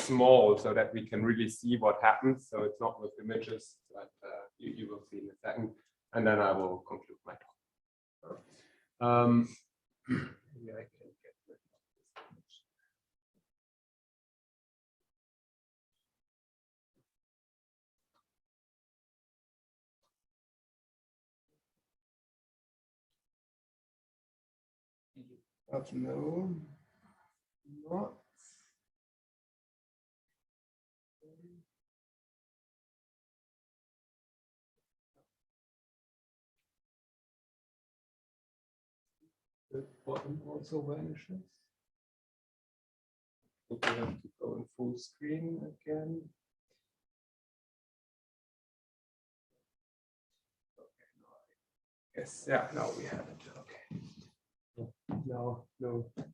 small so that we can really see what happens. So it's not with images, but you will see in a second. And then I will conclude my talk. Maybe I can get rid of this image. No, not. The bottom also vanishes. I think we have to go in full screen again. Okay, no, I guess, yeah, now we have it. Okay. No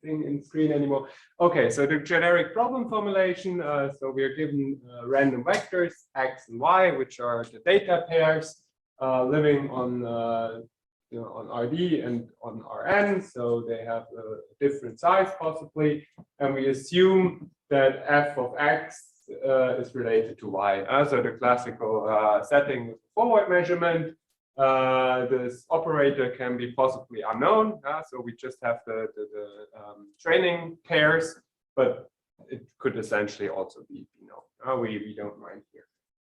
thing in screen anymore. Okay, so the generic problem formulation. So we are given random vectors x and y, which are the data pairs living on on RD and on Rn, so they have a different size possibly, and we assume that f of x is related to y. So the classical setting with the forward measurement. This operator can be possibly unknown, so we just have the training pairs, but it could essentially also be known. We don't mind here.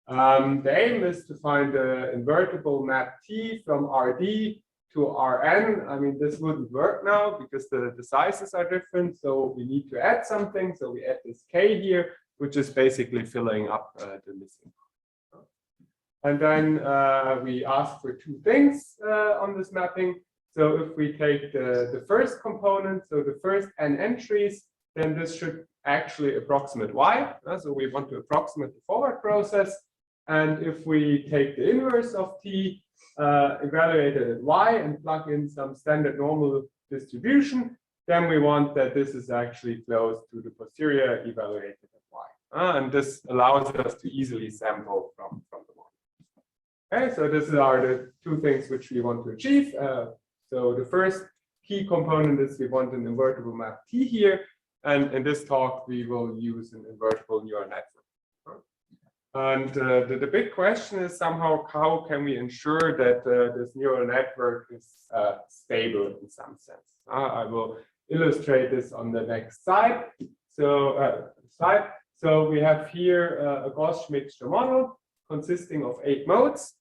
The aim is to find the invertible map T from RD to Rn. I mean, this wouldn't work now because the sizes are different, so we need to add something. So we add this k here, which is basically filling up the missing part. And then we ask for two things on this mapping. So if we take the first component, so the first n entries, then this should actually approximate y. So we want to approximate the forward process. And if we take the inverse of t, evaluated at y, and plug in some standard normal distribution, then we want that this is actually close to the posterior evaluated at y. And this allows us to easily sample from the model. Okay, so these are the two things which we want to achieve. So the first key component is we want an invertible map T here. And in this talk, we will use an invertible neural network. And the big question is somehow, how can we ensure that this neural network is stable in some sense? I will illustrate this on the next slide. So we have here a Gaussian mixture model consisting of 8 modes.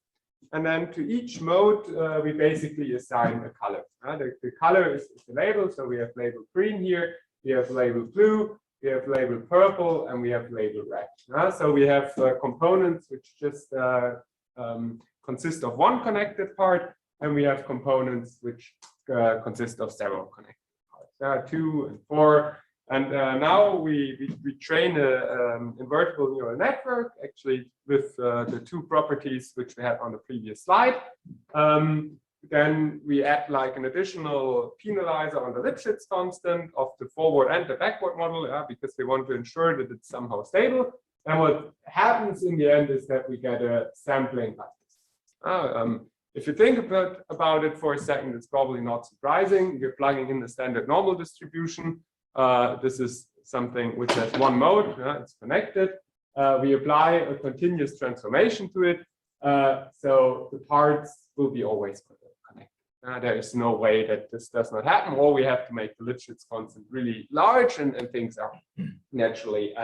And then to each mode, we basically assign a color. The color is the label. So we have label green here, we have label blue, we have label purple, and we have label red. So we have components which just consist of one connected part, and we have components which consist of several connected parts, 2 and 4. And now we train an invertible neural network, actually with the two properties which we had on the previous slide. Then we add like an additional penalizer on the Lipschitz constant of the forward and the backward model, because we want to ensure that it's somehow stable. And what happens in the end is that we get a sampling like this. If you think about it for a second, it's probably not surprising. You're plugging in the standard normal distribution. This is something which has one mode, it's connected. We apply a continuous transformation to it. So the parts will be always connected. There is no way that this does not happen, or we have to make the Lipschitz constant really large, and things are naturally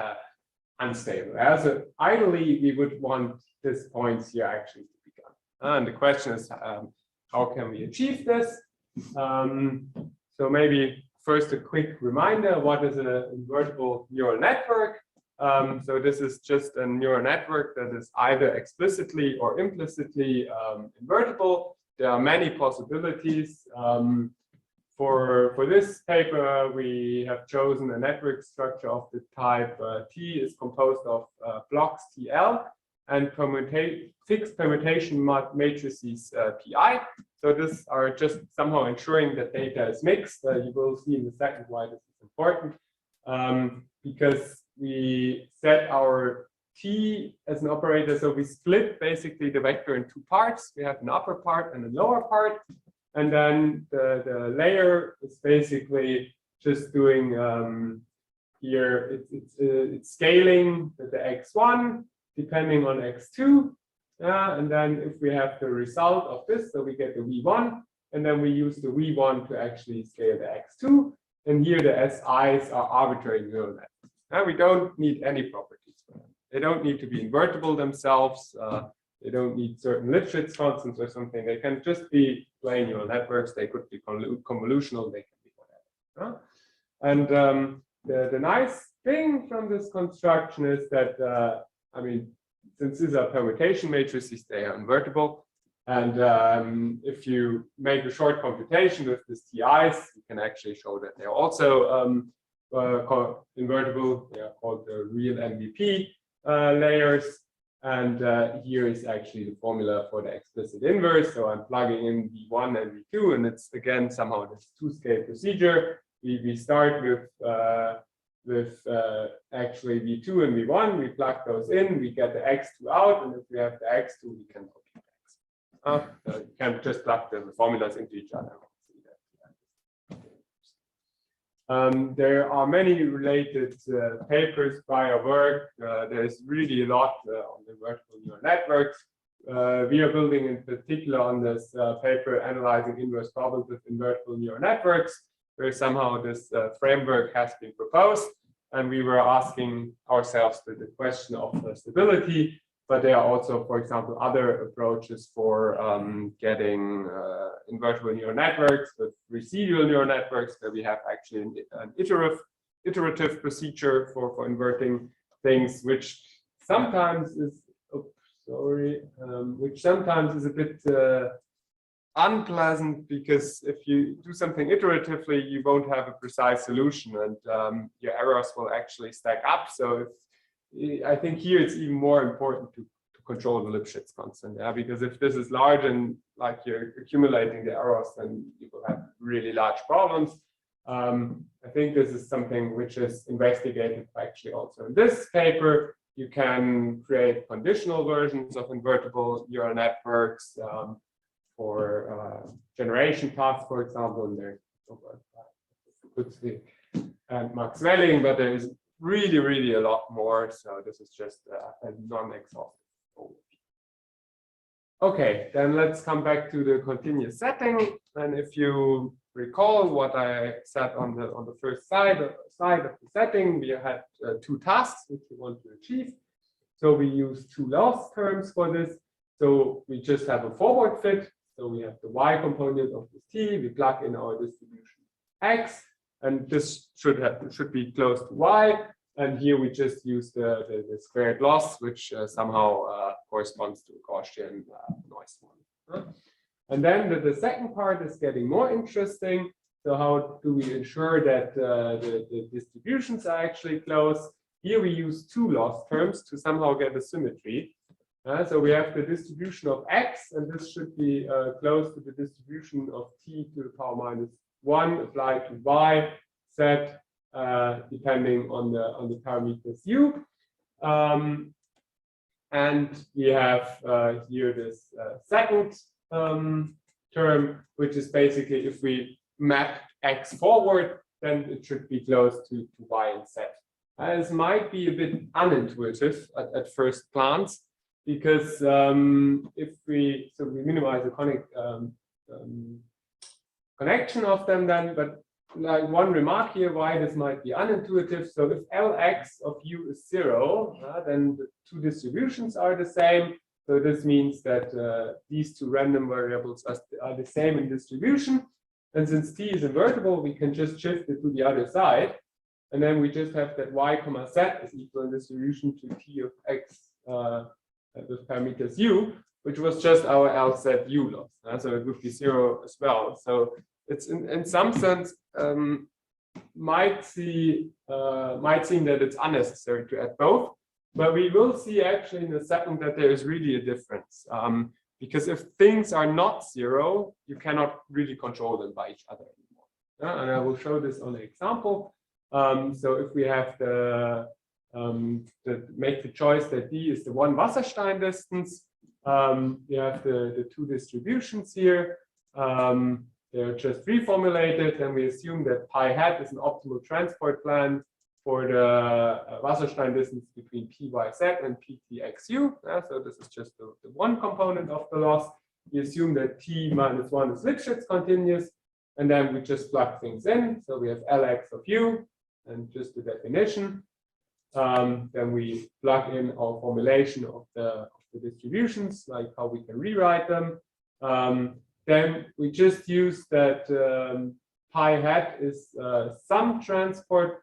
unstable. So ideally, we would want these points here actually to be gone. And the question is, how can we achieve this? So maybe first a quick reminder, what is an invertible neural network? So this is just a neural network that is either explicitly or implicitly invertible. There are many possibilities. For this paper, we have chosen a network structure of the type T is composed of blocks TL and fixed permutation matrices PI. So these are just somehow ensuring that data is mixed. You will see in a second why this is important, because we set our T as an operator. So we split basically the vector in two parts. We have an upper part and a lower part. And then the layer is basically just doing here it's scaling the x1 depending on x2. And then if we have the result of this, so we get the v1, and then we use the v1 to actually scale the x2. And here the SIs are arbitrary neural networks. We don't need any properties for them. They don't need to be invertible themselves. They don't need certain Lipschitz constants or something. They can just be plain neural networks. They could be convolutional. They can be whatever. And the nice thing from this construction is that, I mean, since these are permutation matrices, they are invertible. And if you make a short computation with these TIs, you can actually show that they're also invertible. They are called the real MVP layers. And here is actually the formula for the explicit inverse. So I'm plugging in V1 and V2, and it's again somehow this two-scale procedure. We start with actually V2 and V1. We plug those in, we get the X2 out, and if we have the X2, we can compute X. You can just plug the formulas into each other. There are many related papers by our work. There's really a lot on the vertical neural networks. We are building in particular on this paper analyzing inverse problems with invertible neural networks, where somehow this framework has been proposed. And we were asking ourselves the question of stability, but there are also, for example, other approaches for getting invertible neural networks with residual neural networks, where we have actually an iterative procedure for inverting things, which sometimes is, which sometimes is a bit unpleasant, because if you do something iteratively, you won't have a precise solution, and your errors will actually stack up. So I think here it's even more important to control the Lipschitz constant, because if this is large and like you're accumulating the errors, then you will have really large problems. I think this is something which is investigated actually also in this paper. You can create conditional versions of invertible neural networks for generation paths, for example, and there's and Max Welling, but there is really a lot more. So this is just a non-exhaustive overview. Okay, then let's come back to the continuous setting. And if you recall what I said on the first slide of the setting, we had two tasks which we want to achieve. So we use two loss terms for this. So we just have a forward fit. So we have the y component of this t. We plug in our distribution x, and this should be close to y. And here we just use the squared loss, which somehow corresponds to a Gaussian noise one. And then the second part is getting more interesting. So how do we ensure that the distributions are actually close? Here we use two loss terms to somehow get a symmetry. So we have the distribution of x, and this should be close to the distribution of t to the power minus 1 applied to y set depending on the parameters u. And we have here this second term, which is basically if we map x forward, then it should be close to y and z. This might be a bit unintuitive at first glance, because if we minimize the conic connection of them then, but like one remark here why this might be unintuitive. So if Lx of u is 0, then the two distributions are the same. So this means that these two random variables are the same in distribution. And since t is invertible, we can just shift it to the other side. And then we just have that y comma z is equal in distribution to t of x with parameters u, which was just our LZ u loss. So it would be 0 as well. So it's in some sense might seem that it's unnecessary to add both, but we will see actually in a second that there is really a difference. Because if things are not 0, you cannot really control them by each other anymore. And I will show this on an example. So if we have make the choice that d is the one Wasserstein distance, we have the two distributions here. They're just reformulated, and we assume that pi hat is an optimal transport plan for the Wasserstein distance between PYZ and PTXU. So this is just the one component of the loss. We assume that T minus 1 is Lipschitz continuous, and then we just plug things in. So we have Lx of U, and just the definition. Then we plug in our formulation of the distributions, like how we can rewrite them. Then we just use that pi hat is some transport.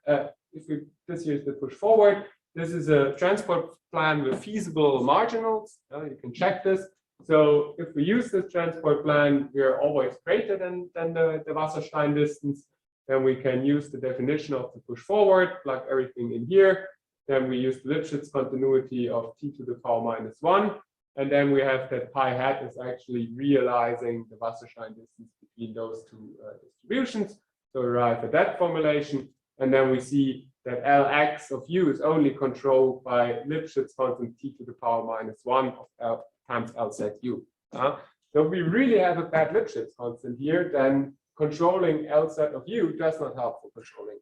This here is the push forward. This is a transport plan with feasible marginals. You can check this. So if we use this transport plan, we are always greater than the Wasserstein distance. Then we can use the definition of the push forward, plug everything in here. Then we use the Lipschitz continuity of t to the power minus 1. And then we have that pi hat is actually realizing the Wasserstein distance between those two distributions. So we arrive at that formulation. And then we see that Lx of u is only controlled by Lipschitz constant t to the power minus 1 of L times Lzu. So if we really have a bad Lipschitz constant here, then controlling Lz of u does not help for controlling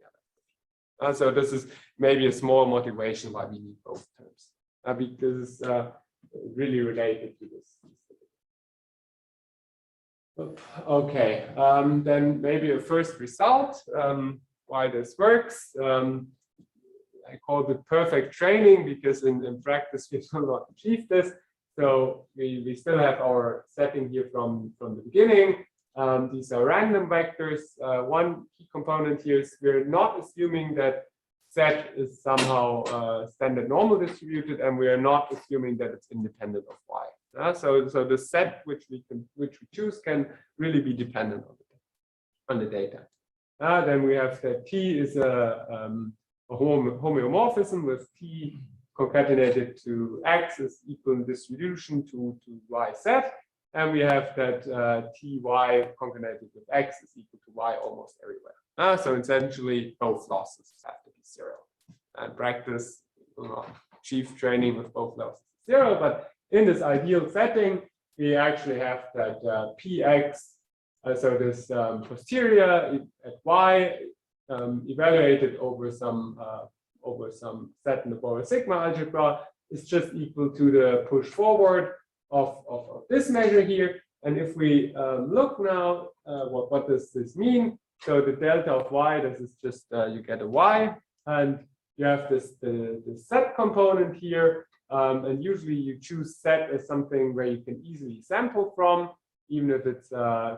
Lx. So this is maybe a small motivation why we need both terms, because really related to this. Okay, then maybe a first result, why this works. I call it perfect training because in practice we will not achieve this. So we still have our setting here from the beginning. These are random vectors. One key component here is we're not assuming that Z is somehow standard normal distributed, and we are not assuming that it's independent of Y. So the set which we choose can really be dependent on the data. Then we have that T is a homeomorphism with T concatenated to X is equal in distribution to YZ. And we have that Ty concatenated with X is equal to Y almost everywhere. So essentially, both losses have to be 0. And practice will not achieve training with both losses 0. But in this ideal setting, we actually have that Px, so this posterior at Y evaluated over some set in the Borel sigma algebra is just equal to the push forward of this measure here. And if we look now, what does this mean? So the delta of Y, this is just you get a Y, and you have the set component here. And usually you choose set as something where you can easily sample from, even if it's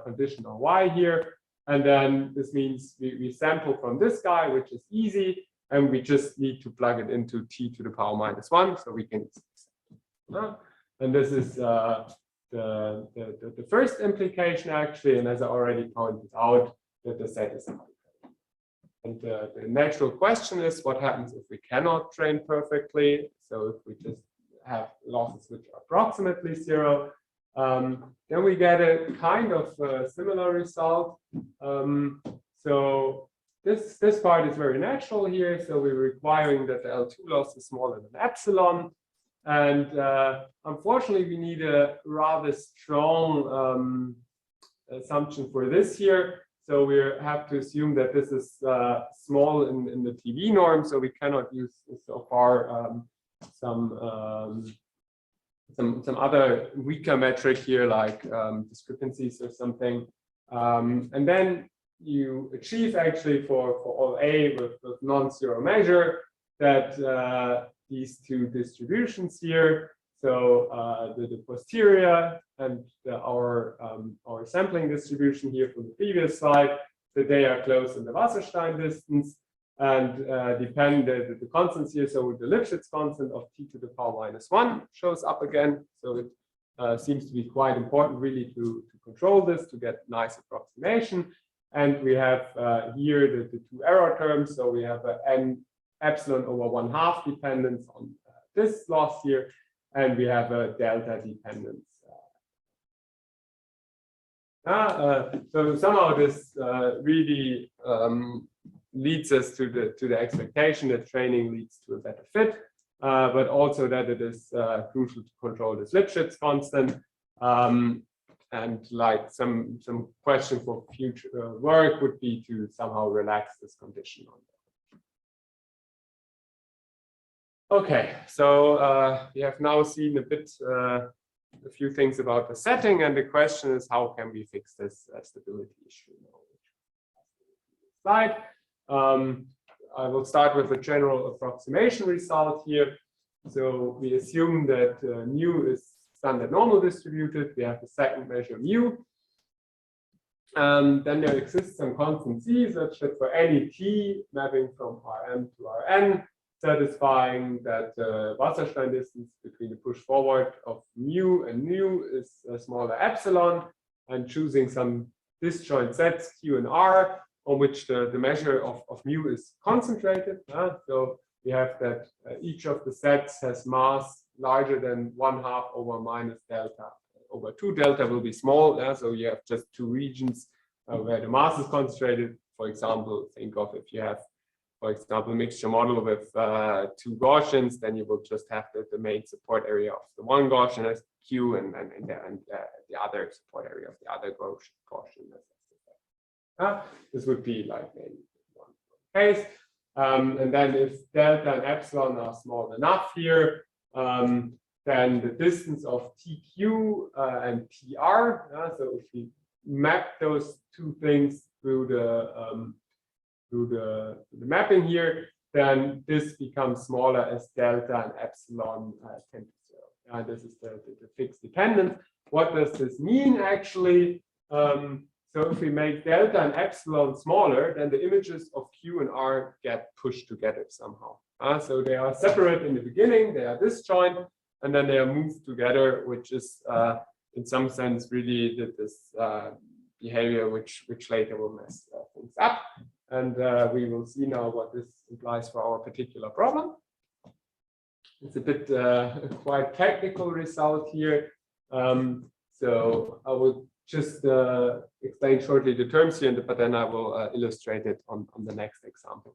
conditional Y here. And then this means we sample from this guy, which is easy, and we just need to plug it into t to the power minus 1, so we can. And this is the first implication actually, and as I already pointed out, that the set is arbitrary. And the natural question is, what happens if we cannot train perfectly? So if we just have losses which are approximately 0, then we get a kind of similar result. So this part is very natural here. So we're requiring that the L2 loss is smaller than epsilon. And unfortunately, we need a rather strong assumption for this here. So we have to assume that this is small in the TV norm. So we cannot use so far some other weaker metric here, like discrepancies or something. And then you achieve actually for all A with non-zero measure that these two distributions here, so the posterior and our sampling distribution here from the previous slide, that they are close in the Wasserstein distance, and the constants here, so the Lipschitz constant of t to the power minus 1 shows up again. So it seems to be quite important really to control this, to get nice approximation. And we have here the two error terms, so we have n epsilon over 1/2 dependence on this loss here, and we have a delta dependence. So somehow this really leads us to the expectation that training leads to a better fit, but also that it is crucial to control this Lipschitz constant. And like some question for future work would be to somehow relax this condition on that. Okay, so we have now seen a few things about the setting, and the question is how can we fix this stability issue? Slide. I will start with a general approximation result here. So we assume that mu is standard normal distributed. We have the second measure mu. Then there exists some constant c such that for any t mapping from Rm to Rn, satisfying that Wasserstein distance between the push forward of mu and nu is a smaller epsilon, and choosing some disjoint sets Q and R on which the measure of mu is concentrated. So we have that each of the sets has mass larger than 1/2 over minus delta over 2. Delta will be small, so you have just two regions where the mass is concentrated. For example, think of if you have, for example, a mixture model with two Gaussians, then you will just have the main support area of the one Gaussian as Q and the other support area of the other Gaussian. This would be like maybe one case. And then if delta and epsilon are small enough here, then the distance of TQ and TR, so if we map those two things through the mapping here, then this becomes smaller as delta and epsilon tend to 0. This is the fixed dependence. What does this mean actually? So if we make delta and epsilon smaller, then the images of Q and R get pushed together somehow. So they are separate in the beginning, they are disjoint, and then they are moved together, which is in some sense really this behavior which later will mess things up. And we will see now what this implies for our particular problem. It's a bit quite technical result here. So I will just explain shortly the terms here, but then I will illustrate it on the next example.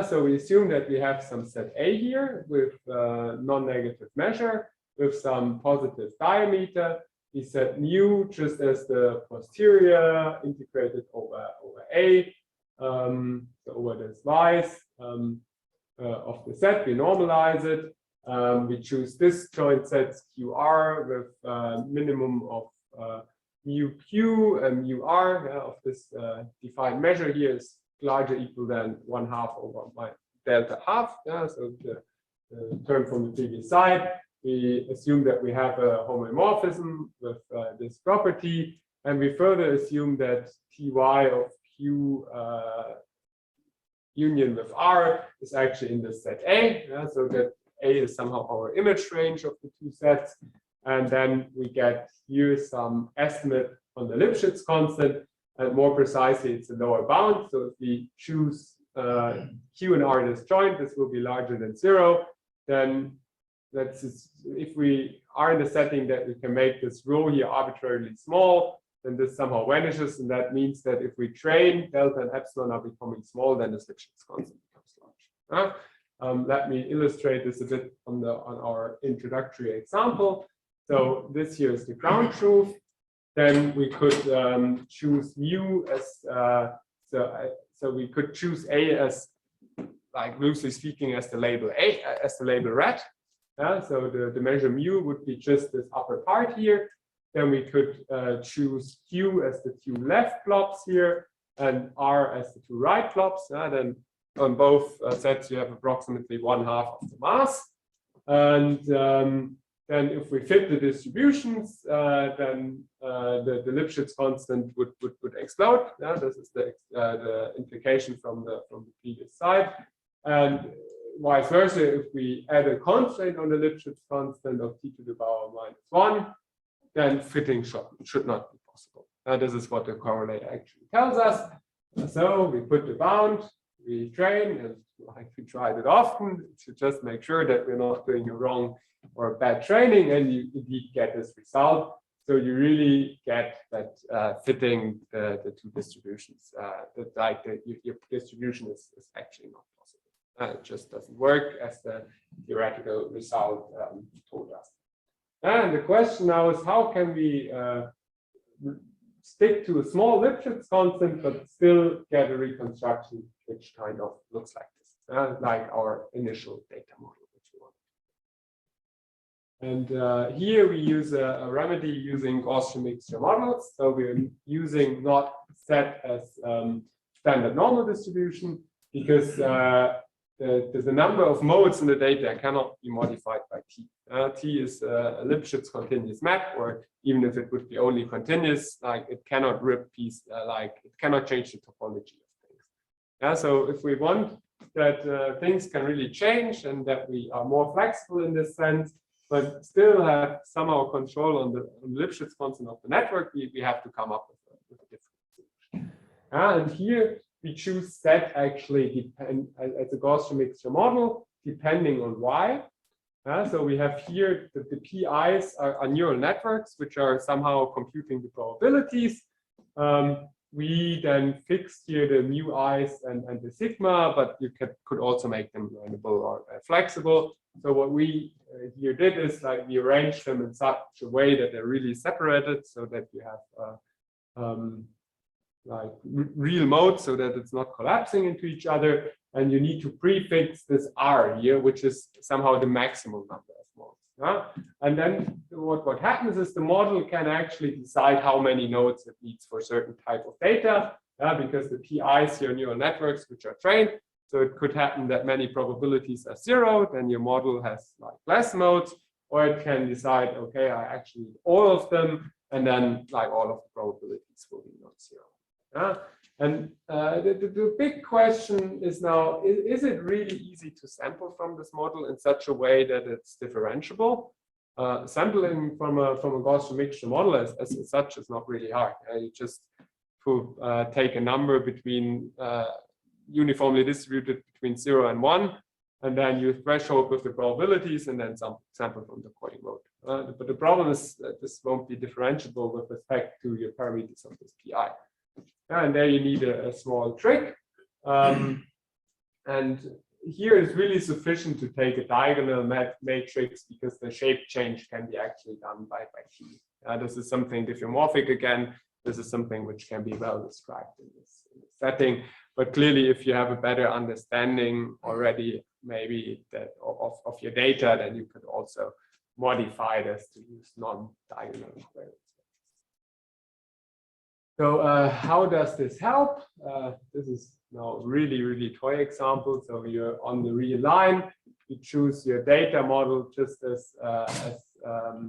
So we assume that we have some set A here with non-negative measure with some positive diameter. We set mu just as the posterior integrated over A, so over the slice of the set. We normalize it. We choose disjoint sets QR with minimum of mu Q and mu R of this defined measure here is larger equal than 1/2 over my delta half. So the term from the previous slide. We assume that we have a homomorphism with this property, and we further assume that Ty of Q union with R is actually in the set A, so that A is somehow our image range of the two sets, and then we get here some estimate on the Lipschitz constant, and more precisely it's a lower bound. So if we choose Q and R disjoint, this will be larger than 0. Then if we are in the setting that we can make this rho here arbitrarily small, then this somehow vanishes, and that means that if we train delta and epsilon are becoming small, then the Lipschitz constant becomes large. Let me illustrate this a bit on our introductory example. So this here is the ground truth. Then we could choose mu as so we could choose A as, like loosely speaking, as the label A as the label red. So the measure mu would be just this upper part here. Then we could choose Q as the two left blobs here and R as the two right blobs. Then on both sets you have approximately 1/2 of the mass. And then if we fit the distributions, then the Lipschitz constant would explode. This is the implication from the previous slide. And vice versa, if we add a constraint on the Lipschitz constant of t to the power -1, then fitting should not be possible. This is what the correlator actually tells us. So we put the bound, we train, and like we tried it often to just make sure that we're not doing a wrong or a bad training, and you indeed get this result. So you really get that fitting the two distributions, that your distribution is actually not possible. It just doesn't work as the theoretical result told us. And the question now is, how can we stick to a small Lipschitz constant but still get a reconstruction which kind of looks like this? like our initial data model. And here we use a remedy using Gaussian mixture models. So we're using not set as standard normal distribution because the number of modes in the data cannot be modified by t. T is a Lipschitz continuous map, or even if it would be only continuous, like it cannot repeat, like it cannot change the topology of things. So if we want that things can really change and that we are more flexible in this sense, but still have somehow control on the Lipschitz constant of the network, we have to come up with a different solution. And here we choose set actually as a Gaussian mixture model depending on y. So we have here the PIs are neural networks which are somehow computing the probabilities. We then fixed here the mu i's and the sigma, but you could also make them learnable or flexible. So what we here did is like we arranged them in such a way that they're really separated, so that you have like real modes, so that it's not collapsing into each other. And you need to prefix this R here, which is somehow the maximum number of modes. And then what happens is the model can actually decide how many nodes it needs for a certain type of data, because the PIs here are neural networks which are trained. So it could happen that many probabilities are zero, then your model has like less modes, or it can decide, okay, I actually need all of them, and then like all of the probabilities will be non-zero. And the big question is now, is it really easy to sample from this model in such a way that it's differentiable? Sampling from a Gaussian mixture model as such is not really hard. You just take a number between uniformly distributed between 0 and 1, and then you threshold with the probabilities and then sample from the coding mode. But the problem is that this won't be differentiable with respect to your parameters of this PI. And there you need a small trick. And here it's really sufficient to take a diagonal matrix because the shape change can be actually done by t. This is something diffeomorphic again. This is something which can be well described in this setting. But clearly, if you have a better understanding already, maybe that of your data, then you could also modify this to use non-diagonal squares. So how does this help? This is now really toy example. So you're on the real line. You choose your data model just as the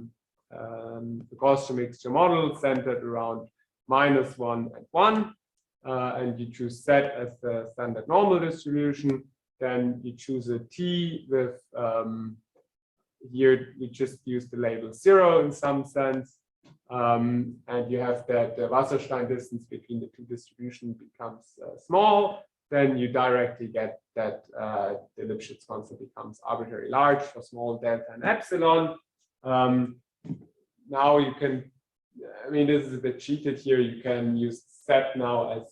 Gaussian mixture model centered around -1 and 1. And you choose set as the standard normal distribution. Then you choose a t with, here we just use the label 0 in some sense. And you have that the Wasserstein distance between the two distributions becomes small. Then you directly get that the Lipschitz constant becomes arbitrarily large for small delta and epsilon. Now you can, I mean, this is a bit cheated here. You can use set now as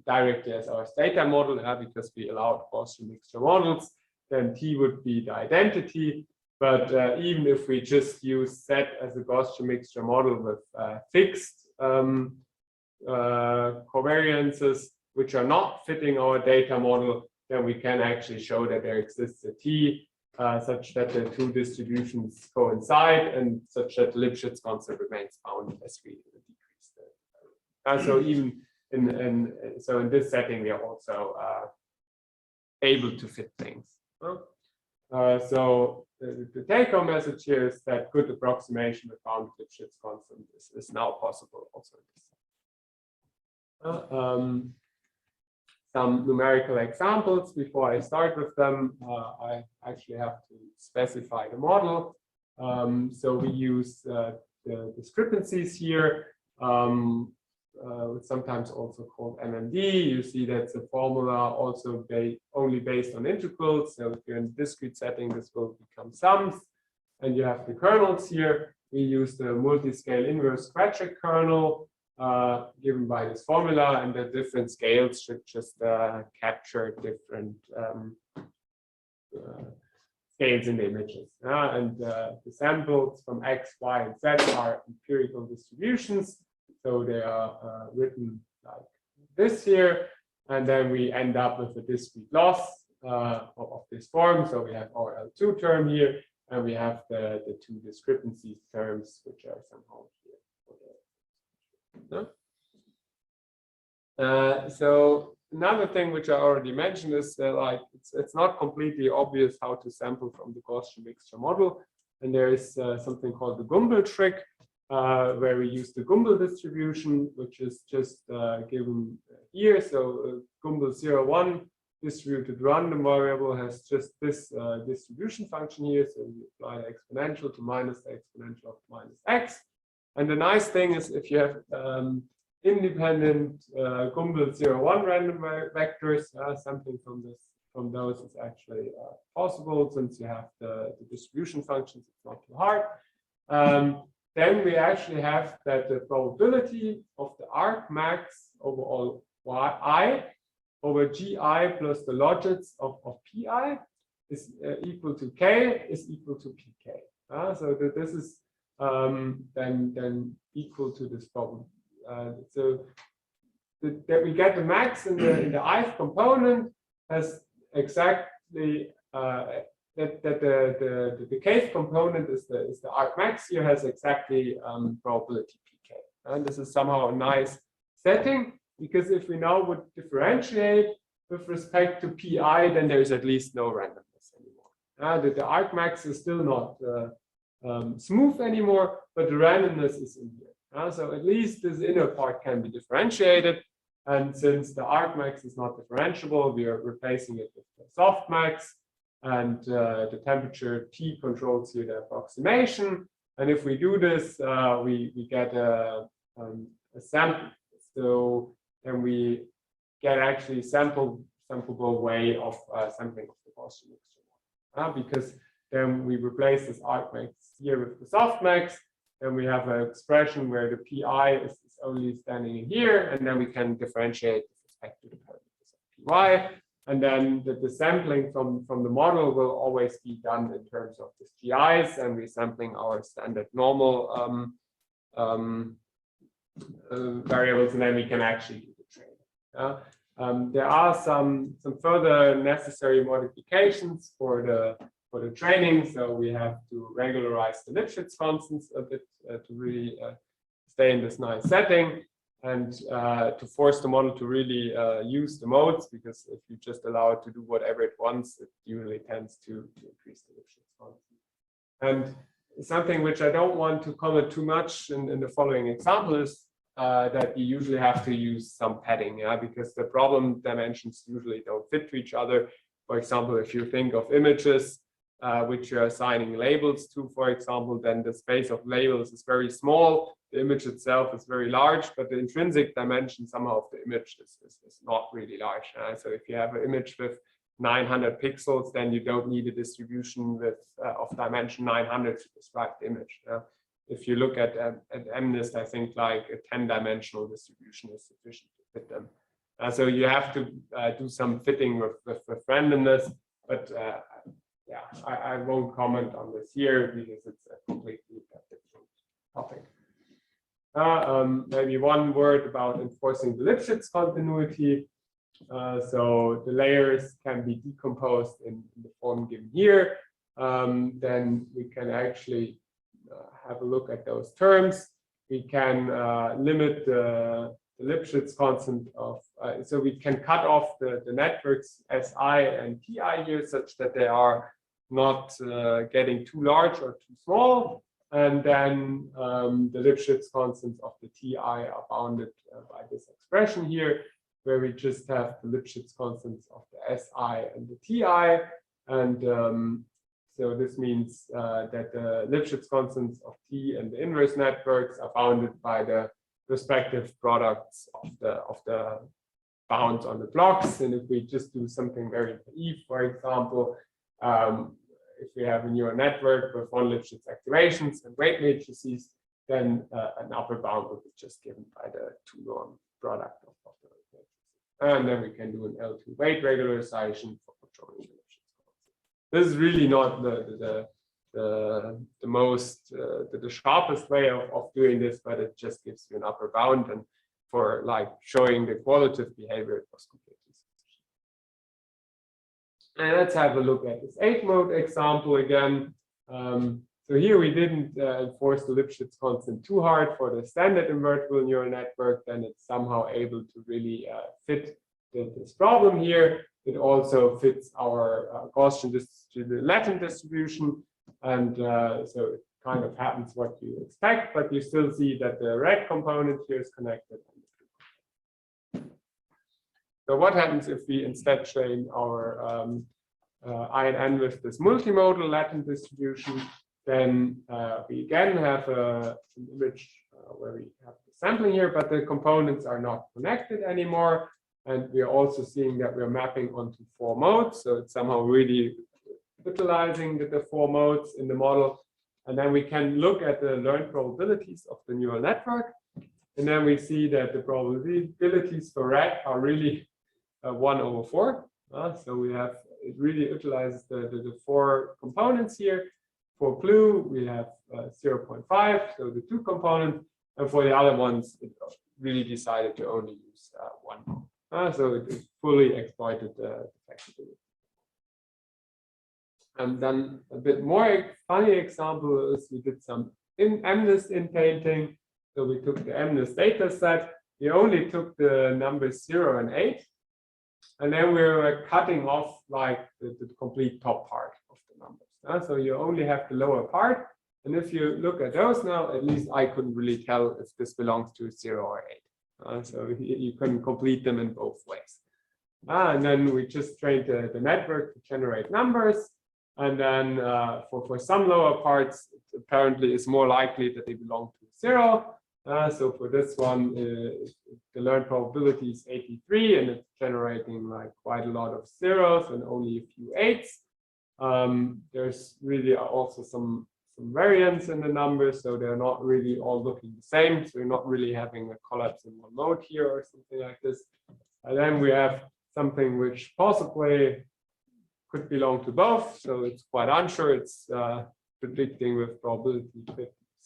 directly as our data model, because we allowed Gaussian mixture models. Then t would be the identity. But even if we just use set as a Gaussian mixture model with fixed covariances, which are not fitting our data model, then we can actually show that there exists a t such that the two distributions coincide and such that the Lipschitz constant remains bounded as we decrease the. So even in this setting, we are also able to fit things. So the take-home message here is that good approximation with bounded Lipschitz constant is now possible also in this. Some numerical examples before I start with them. I actually have to specify the model. So we use the discrepancies here, sometimes also called MMD. You see that's a formula also only based on integrals. So if you're in a discrete setting, this will become sums. And you have the kernels here. We use the multi-scale inverse quadratic kernel given by this formula, and the different scales should just capture different scales in the images. And the samples from X, Y, and Z are empirical distributions. So they are written like this here, and then we end up with a discrete loss of this form. So we have our L2 term here, and we have the two discrepancy terms, which are somehow here. So another thing which I already mentioned is like it's not completely obvious how to sample from the Gaussian mixture model, and there is something called the Gumbel trick, where we use the Gumbel distribution, which is just given here. So Gumbel 0, 1 distributed random variable has just this distribution function here. So you apply the exponential to minus the exponential of minus x. And the nice thing is if you have independent Gumbel 0, 1 random vectors, something from those is actually possible since you have the distribution functions. It's not too hard. Then we actually have that the probability of the arc max over all yi over gi plus the logits of pi is equal to k is equal to pk. So that this is then equal to this problem. So that we get the max in the ith component has exactly that the kth component is the arc max here has exactly probability pk, and this is somehow a nice setting because if we now would differentiate with respect to pi, then there is at least no randomness anymore. The arc max is still not smooth anymore, but the randomness is in here. So at least this inner part can be differentiated, and since the arc max is not differentiable, we are replacing it with the soft max. And the temperature T controls here the approximation. And if we do this, we get a sample. So then we get actually sampleable way of sampling of the Gaussian mixture. Because then we replace this arc max here with the soft max. Then we have an expression where the pi is only standing in here, and then we can differentiate with respect to the parameters of py. And then the sampling from the model will always be done in terms of the GIs, and we're sampling our standard normal variables, and then we can actually do the training. There are some further necessary modifications for the training, so we have to regularize the Lipschitz constants a bit to really stay in this nice setting. And to force the model to really use the modes, because if you just allow it to do whatever it wants, it usually tends to increase the Lipschitz constant. And something which I don't want to comment too much in the following example is that you usually have to use some padding, because the problem dimensions usually don't fit to each other. For example, if you think of images which you're assigning labels to, for example, then the space of labels is very small. The image itself is very large, but the intrinsic dimension somehow of the image is not really large. So if you have an image with 900 pixels, then you don't need a distribution with of dimension 900 to describe the image. If you look at MNIST, I think like a 10-dimensional distribution is sufficient to fit them. So you have to do some fitting with randomness, but yeah, I won't comment on this here because it's a completely different topic. Maybe one word about enforcing the Lipschitz continuity. So the layers can be decomposed in the form given here. Then we can actually have a look at those terms. We can limit the Lipschitz constant of, so we can cut off the networks SI and TI here such that they are not getting too large or too small. And then the Lipschitz constants of the TI are bounded by this expression here, where we just have the Lipschitz constants of the SI and the TI. And so this means that the Lipschitz constants of T and the inverse networks are bounded by the respective products of the bounds on the blocks. And if we just do something very naive, for example, if we have a neural network with one Lipschitz activations and weight matrices, then an upper bound will be just given by the two-norm product of the weight matrices. And then we can do an L2 weight regularization for controlling the Lipschitz constant. This is really not the most the sharpest way of doing this, but it just gives you an upper bound, and for like showing the qualitative behavior, it was completely sufficient. And let's have a look at this 8-mode example again. So here we didn't enforce the Lipschitz constant too hard for the standard invertible neural network. Then it's somehow able to really fit this problem here. It also fits our Gaussian distributed latent distribution. And so it kind of happens what you expect, but you still see that the red component here is connected. So what happens if we instead train our INN with this multimodal latent distribution? Then we again have an image where we have the sampling here, but the components are not connected anymore. And we are also seeing that we're mapping onto 4 modes. So it's somehow really utilizing the 4 modes in the model. And then we can look at the learned probabilities of the neural network. And then we see that the probabilities for red are really 1/4. So we have, it really utilizes the 4 components here. For blue, we have 0.5, so the 2 components. And for the other ones, it really decided to only use 1 mode. So it fully exploited the flexibility. And then a bit more funny example is we did some MNIST inpainting. So we took the MNIST data set. We only took the numbers 0 and 8. And then we were cutting off like the complete top part of the numbers. So you only have the lower part. And if you look at those now, at least I couldn't really tell if this belongs to 0 or 8. So you couldn't complete them in both ways. And then we just trained the network to generate numbers. And then for some lower parts, it apparently is more likely that they belong to 0. So for this one, the learned probability is 83, and it's generating like quite a lot of zeros and only a few 8s. There's really also some variance in the numbers, so they're not really all looking the same. So you're not really having a collapse in one mode here or something like this. And then we have something which possibly could belong to both. So it's quite unsure. It's predicting with probability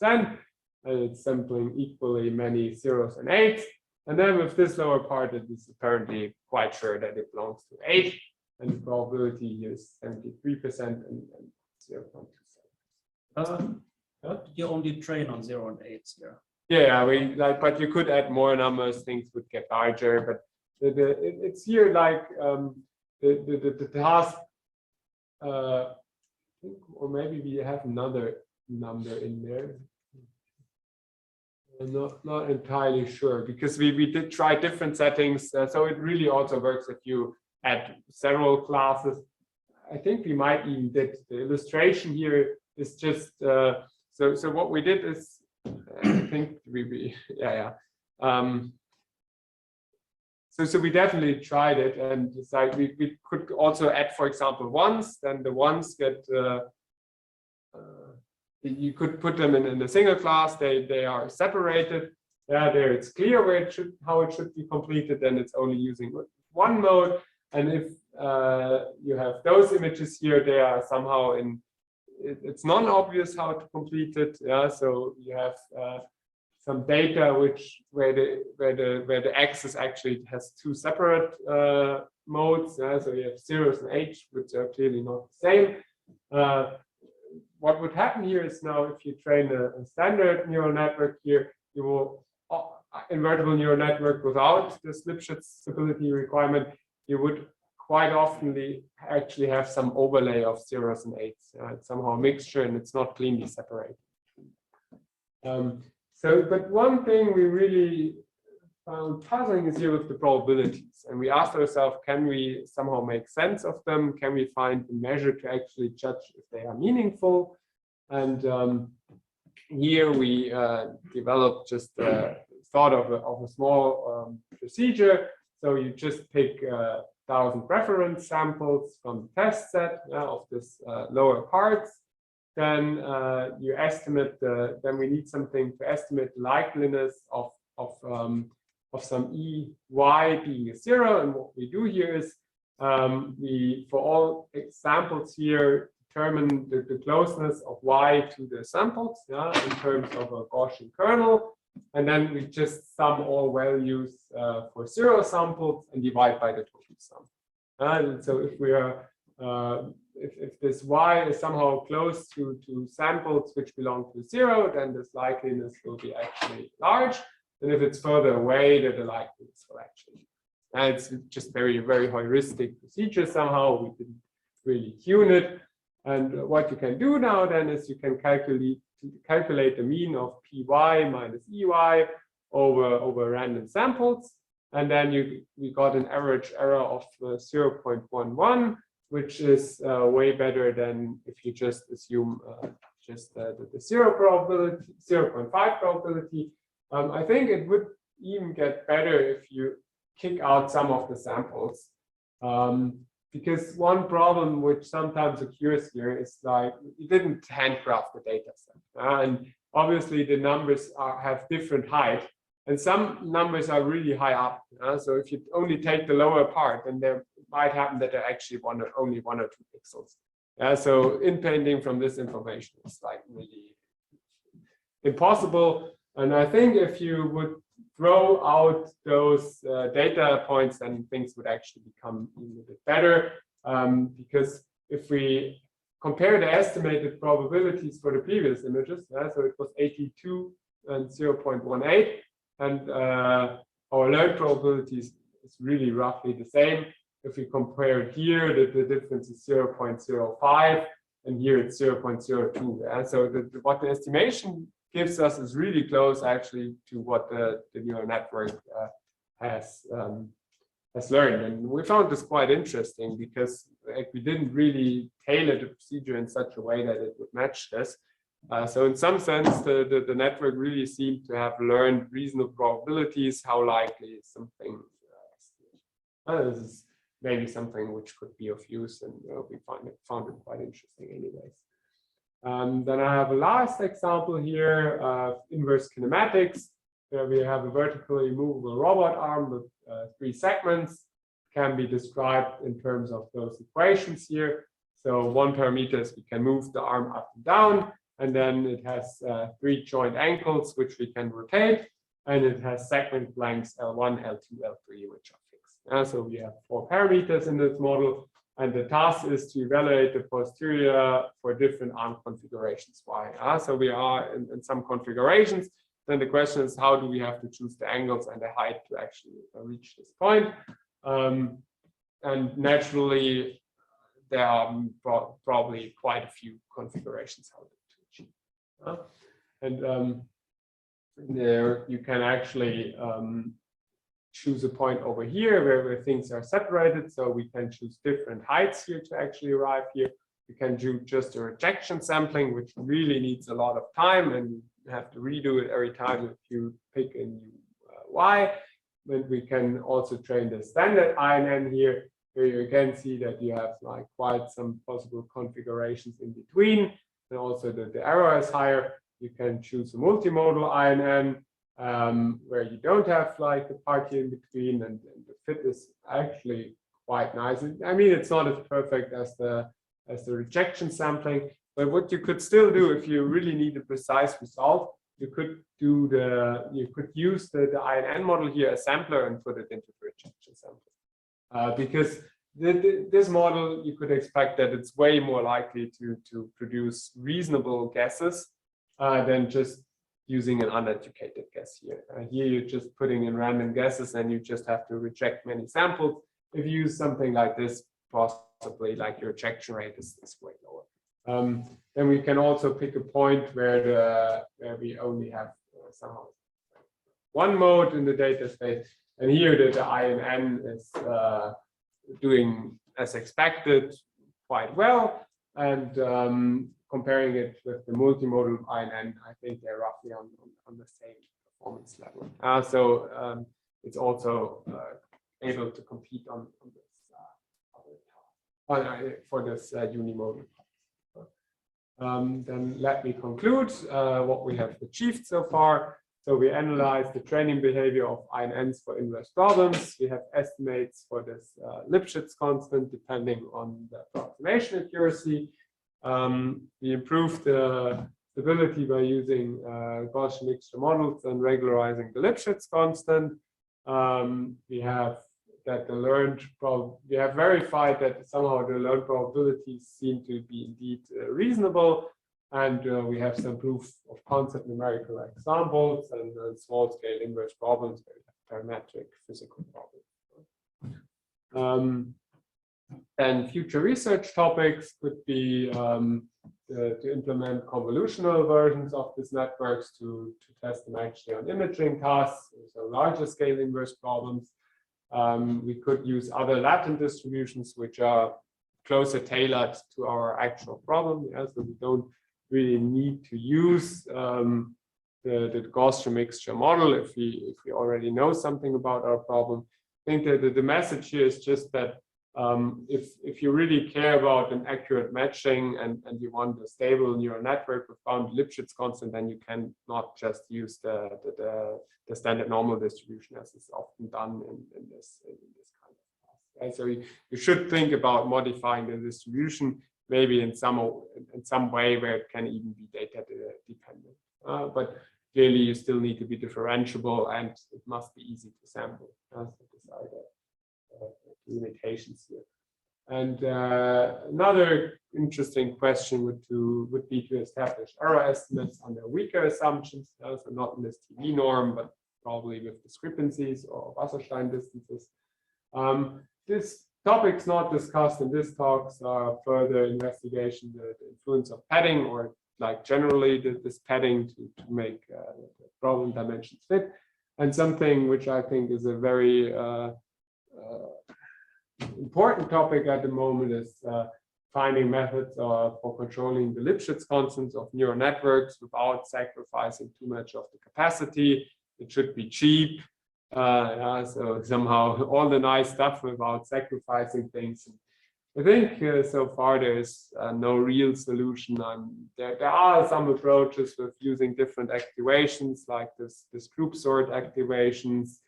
50%. And it's sampling equally many 0s and 8s. And then with this lower part, it is apparently quite sure that it belongs to 8. And the probability is 73% and 0.27. You only train on 0 and 8s here. Yeah, but you could add more numbers, things would get larger. But it's here like the task, or maybe we have another number in there. I'm not entirely sure, because we did try different settings. So it really also works if you add several classes. I think we might even did the illustration here is just so what we did is I think so we definitely tried it, and it's like we could also add, for example, ones. Then the ones get you could put them in a single class. They are separated. Yeah, there it's clear where how it should be completed. Then it's only using 1 mode. And if you have those images here, they are somehow in. It's non-obvious how to complete it. Yeah, so you have some data where the axis actually has 2 separate modes. Yeah? So you have 0s and 8s, which are clearly not the same. What would happen here is now if you train a standard neural network here, you will invertible neural network without this Lipschitz stability requirement, you would quite often actually have some overlay of 0s and 8s. It's somehow a mixture and it's not cleanly separated. But one thing we really found puzzling is here with the probabilities. And we asked ourselves, can we somehow make sense of them? Can we find a measure to actually judge if they are meaningful? And here we developed just thought of a small procedure. So you just pick 1,000 reference samples from the test set of this lower parts. Then you estimate then we need something to estimate the likeliness of some EY being a 0. And what we do here is we, for all examples here, determine the closeness of Y to the samples, in terms of a Gaussian kernel. And then we just sum all values for 0 samples and divide by the total sum. And so if we are if this y is somehow close to samples which belong to 0, then this likeliness will be actually large. And if it's further away, then the likeliness will actually. And it's just very, very heuristic procedure somehow. We didn't really tune it. And what you can do now then is you can calculate the mean of py minus ey over random samples. And then we got an average error of 0.11, which is way better than if you just assume just the 0 probability, 0.5 probability. I think it would even get better if you kick out some of the samples. Because one problem which sometimes occurs here is like you didn't handcraft the data set. And obviously the numbers have different height. And some numbers are really high up. So if you only take the lower part, then there might happen that they're actually only 1 or 2 pixels. So inpainting from this information is like really impossible. And I think if you would throw out those data points, then things would actually become a little bit better. Because if we compare the estimated probabilities for the previous images, so it was 82 and 0.18. And our learned probability is really roughly the same. If we compare here, the difference is 0.05, and here it's 0.02. So what the estimation gives us is really close actually to what the neural network has learned. And we found this quite interesting because we didn't really tailor the procedure in such a way that it would match this. So in some sense, the network really seemed to have learned reasonable probabilities, how likely is something. This is maybe something which could be of use, and we found it quite interesting anyways. Then I have a last example here of inverse kinematics, where we have a vertically movable robot arm with 3 segments. Can be described in terms of those equations here. So one parameter is we can move the arm up and down. And then it has 3 joint ankles, which we can rotate. And it has segment lengths L1, L2, L3, which are fixed. So we have 4 parameters in this model. And the task is to evaluate the posterior for different arm configurations. Why? So we are in some configurations. Then the question is, how do we have to choose the angles and the height to actually reach this point? And naturally, there are probably quite a few configurations how to achieve. And there you can actually choose a point over here where things are separated. So we can choose different heights here to actually arrive here. We can do just a rejection sampling, which really needs a lot of time, and you have to redo it every time if you pick a new y. But we can also train the standard INN here, where you again see that you have like quite some possible configurations in between, and also the error is higher. You can choose a multimodal INN, where you don't have like the part here in between, and the fit is actually quite nice. I mean, it's not as perfect as the rejection sampling, but what you could still do if you really need a precise result, you could use the INN model here as sampler and put it into the rejection sampling. Because this model, you could expect that it's way more likely to produce reasonable guesses than just using an uneducated guess here. Here you're just putting in random guesses and you just have to reject many samples. If you use something like this, possibly like your rejection rate is way lower. Then we can also pick a point where we only have somehow one mode in the data space, and here the INN is doing as expected quite well, and comparing it with the multimodal INN, I think they're roughly on the same performance level. So it's also able to compete on this for this unimodal. Then let me conclude what we have achieved so far. So we analyzed the training behavior of INNs for inverse problems. We have estimates for this Lipschitz constant depending on the approximation accuracy. We improved the stability by using Gaussian mixture models and regularizing the Lipschitz constant. We have that the learned we have verified that somehow the learned probabilities seem to be indeed reasonable, and we have some proof of concept numerical examples and small scale inverse problems where we have parametric physical problems. And future research topics could be to implement convolutional versions of these networks to test them actually on imaging tasks, so larger scale inverse problems. We could use other latent distributions which are closer tailored to our actual problem. Yeah? So we don't really need to use the Gaussian mixture model if we already know something about our problem. I think that the message here is just that if you really care about an accurate matching and you want a stable neural network with bounded Lipschitz constant, then you cannot just use the standard normal distribution as is often done in this kind of task. Right? So you should think about modifying the distribution maybe in some way where it can even be data dependent. But clearly you still need to be differentiable and it must be easy to sample. So these are the limitations here. And another interesting question would be to establish error estimates under weaker assumptions, so not in this TV norm, but probably with discrepancies or Wasserstein distances. This topic's not discussed in this talk, so further investigation the influence of padding, or like generally this padding to make the problem dimensions fit, and something which I think is a very important topic at the moment is finding methods for controlling the Lipschitz constants of neural networks without sacrificing too much of the capacity. It should be cheap. So somehow all the nice stuff without sacrificing things. I think so far there's no real solution. There are some approaches with using different activations, like this group sort activations.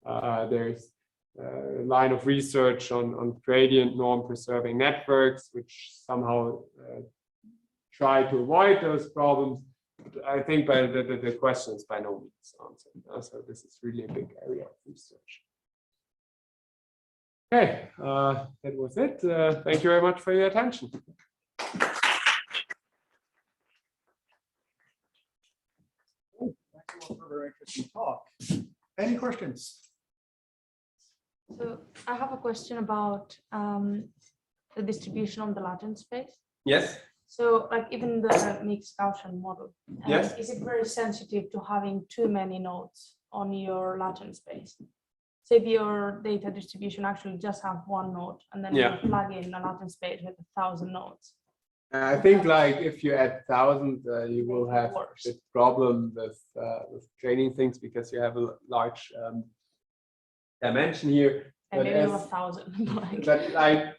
There's a line of research on gradient norm preserving networks, which somehow try to avoid those problems. But I think the question is by no means answered. So this is really a big area of research. Okay, that was it. Thank you very much for your attention. Oh, thank you all for a very interesting talk. Any questions? So I have a question about the distribution on the latent space. Yes. So like even the mixed Gaussian model, Yes. Is it very sensitive to having too many nodes on your latent space? So if your data distribution actually just have one node and then you plug in a latent space with 1,000 nodes. I think like if you add 1,000, you will have a problem with training things because you have a large dimension here. And maybe you have 1,000. But like,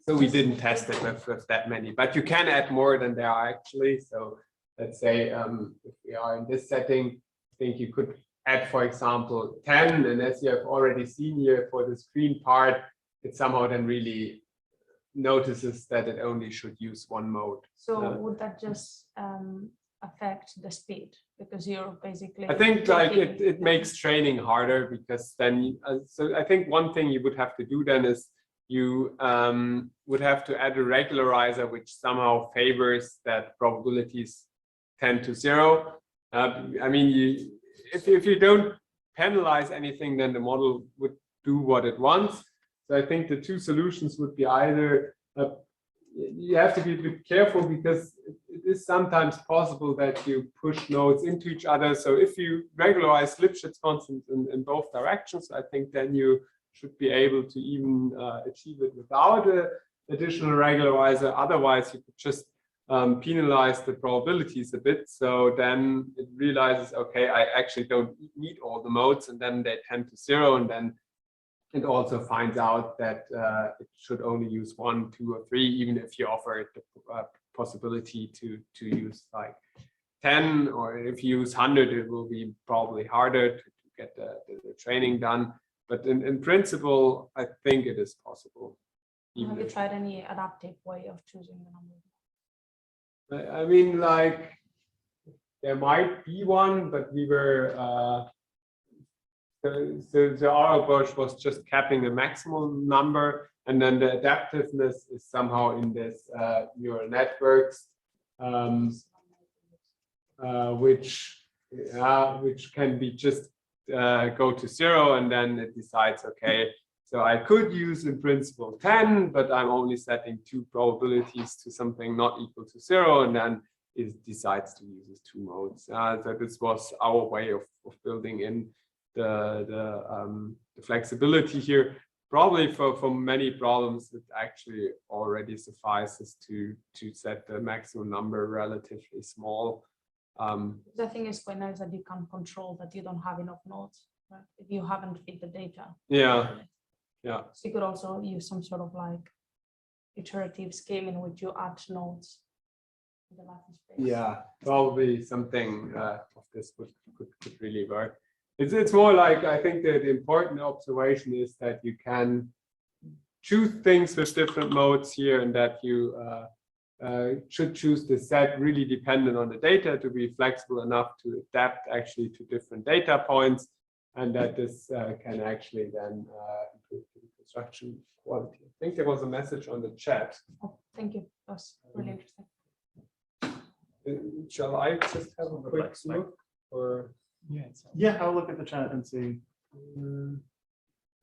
so we didn't test it with that many, but you can add more than there are actually. So let's say if we are in this setting, I think you could add, for example, 10, and as you have already seen here for the screen part, it somehow then really notices that it only should use one mode. So would that just affect the speed, because you're basically, I think like it makes training harder, because then so I think one thing you would have to do then is you would have to add a regularizer which somehow favors that probabilities tend to 0. I mean, if you don't penalize anything, then the model would do what it wants. So I think the two solutions would be either you have to be a bit careful, because it is sometimes possible that you push nodes into each other. So if you regularize Lipschitz constants in both directions, I think then you should be able to even achieve it without an additional regularizer. Otherwise, you could just penalize the probabilities a bit. So then it realizes, okay, I actually don't need all the modes, and then they tend to 0, and then it also finds out that it should only use 1, 2, or 3, even if you offer it the possibility to use like 10, or if you use 100, it will be probably harder to get the training done. But in principle, I think it is possible. Have you tried any adaptive way of choosing the number? I mean, like, there might be one, but we were So our approach was just capping the maximum number, and then the adaptiveness is somehow in this neural networks, which can be just go to 0, and then it decides, okay, so I could use in principle 10, but I'm only setting 2 probabilities to something not equal to 0, and then it decides to use 2 modes. So this was our way of building in the flexibility here. Probably for many problems, it actually already suffices to set the maximum number relatively small. The thing is quite nice that you can control that you don't have enough nodes, right? If you haven't fit the data. Yeah. Yeah. So you could also use some sort of like iterative scheme in which you add nodes in the Latin space. Yeah, probably something of this could really work. It's more like, I think that the important observation is that you can choose things with different modes here, and that you should choose the set really dependent on the data to be flexible enough to adapt actually to different data points, and that this can actually then improve the construction quality. I think there was a message on the chat. Oh, thank you. That's really interesting. Shall I just have a quick look? Or Yeah, I'll look at the chat and see.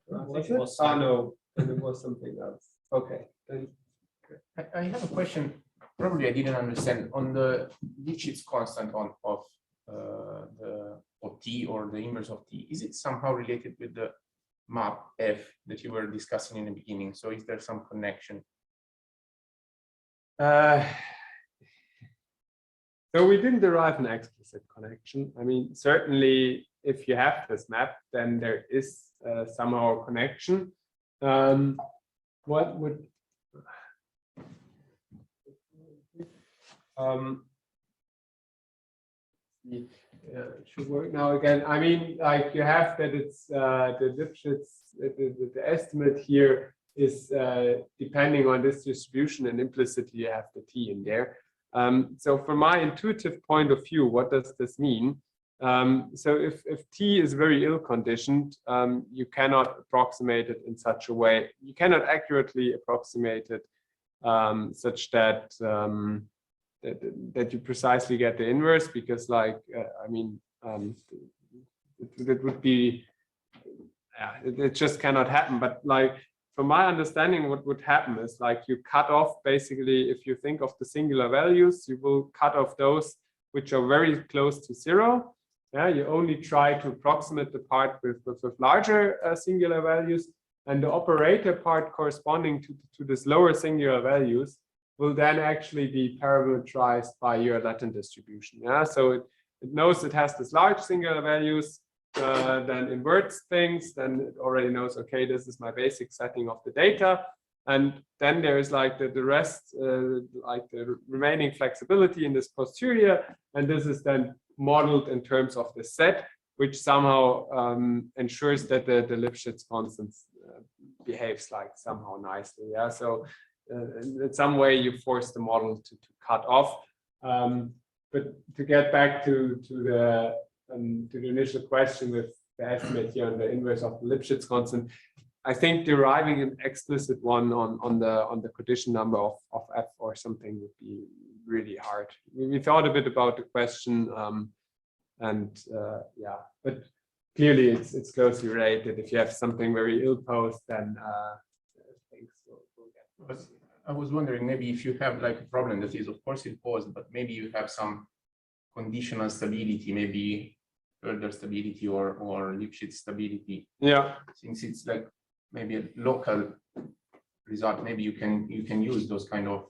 was it? Oh no, and it was something else. Okay. Then. I have a question. Probably I didn't understand on the Lipschitz constant of T or the inverse of T. Is it somehow related with the map F that you were discussing in the beginning? So is there some connection? So we didn't derive an explicit connection. I mean, certainly if you have this map, then there is somehow a connection. What would it should work now again. I mean, like you have that it's the Lipschitz, the estimate here is depending on this distribution, and implicitly you have the T in there. So from my intuitive point of view, what does this mean? So if T is very ill-conditioned, you cannot approximate it in such a way. You cannot accurately approximate it such that that you precisely get the inverse, because, like, I mean, it would be, it just cannot happen. But like, from my understanding, what would happen is, like, you cut off, basically, if you think of the singular values, you will cut off those which are very close to 0. Yeah, you only try to approximate the part with larger singular values, and the operator part corresponding to this lower singular values will then actually be parametrized by your Latin distribution. Yeah, so it knows it has this large singular values, then inverts things, then it already knows, okay, this is my basic setting of the data. And then there is like the rest, like the remaining flexibility in this posterior, and this is then modeled in terms of the set, which somehow ensures that the Lipschitz constant behaves like somehow nicely. Yeah, so in some way you force the model to cut off. But to get back to the initial question with the estimate here on the inverse of the Lipschitz constant, I think deriving an explicit one on the condition number of F or something would be really hard. We thought a bit about the question, yeah, but clearly it's closely related. If you have something very ill-posed, then things will get worse. I was wondering, maybe if you have like a problem that is of course ill-posed, but maybe you have some conditional stability, maybe further stability or Lipschitz stability. Yeah. Since it's like maybe a local result, maybe you can use those kind of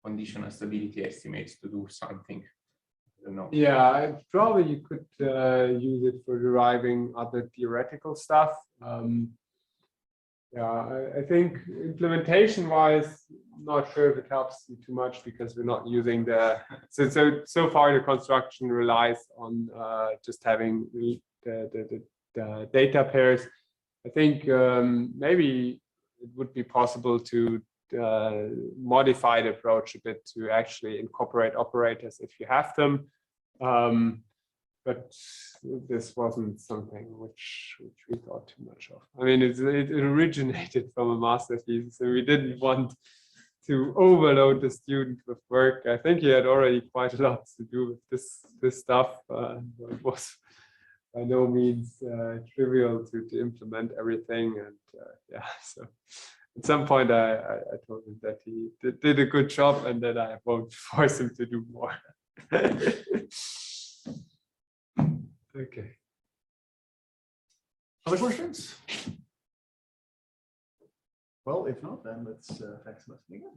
conditional stability estimates to do something. I don't know. Yeah, probably you could use it for deriving other theoretical stuff. Yeah, I think implementation-wise, I'm not sure if it helps you too much, because we're not using the so far the construction relies on just having the data pairs. I think maybe it would be possible to modify the approach a bit to actually incorporate operators if you have them. but this wasn't something which we thought too much of. I mean, it originated from a master thesis, and we didn't want to overload the student with work. I think he had already quite a lot to do with this stuff. It was by no means trivial to implement everything, and yeah, so at some point I told him that he did a good job and that I won't force him to do more. Okay. Other questions? Well, if not, then let's thanks so much again.